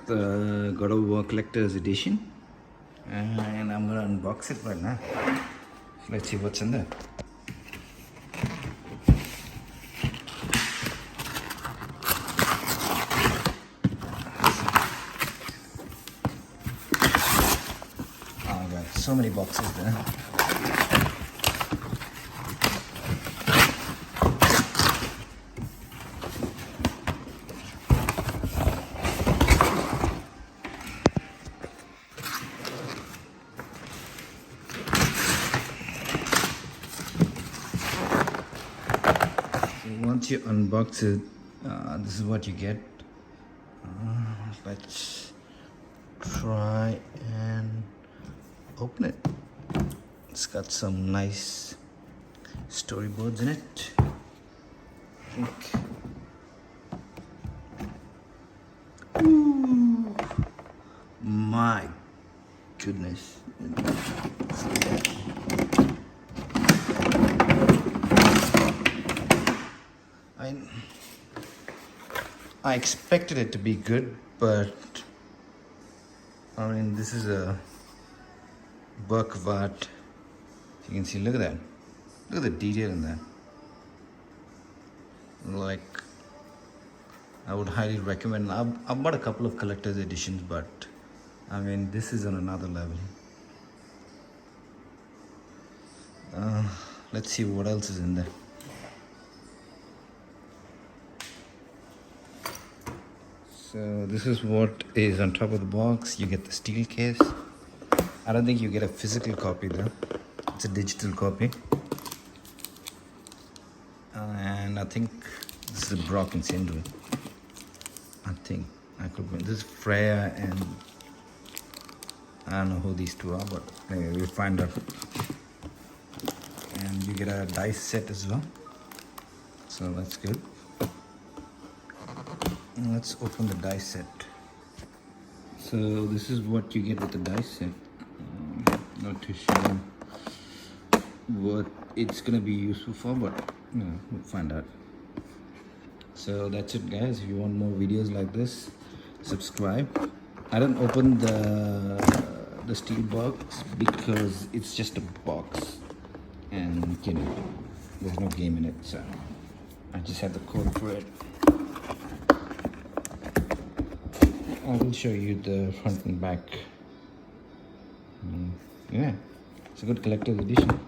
the God of War Collector's Edition, and I'm gonna unbox it right now. So let's see what's in there. Oh my god, so many boxes there. Once you unbox it, this is what you get. Let's try and open it. It's got some nice storyboards in it, I think. Ooh, my goodness. I expected it to be good, but I mean, this is a work of art. You can see, look at that. Look at the detail in that. Like, I would highly recommend. I've bought a couple of collector's editions, but I mean, this is on another level. Let's see what else is in there. So this is what is on top of the box. You get the steel case. I don't think you get a physical copy though. It's a digital copy. And I think this is a Brock and Sindri. I think I could win. This is Freya and I don't know who these two are, but anyway, we'll find out. And you get a dice set as well. So that's good. Let's open the dice set. So this is what you get with the dice set. Not too sure what it's gonna be useful for, but we'll find out. So that's it, guys. If you want more videos like this, subscribe. I don't open the steel box because it's just a box, and you know there's no game in it, so I just have the code for it. I will show you the front and back. Yeah, it's a good collector's edition.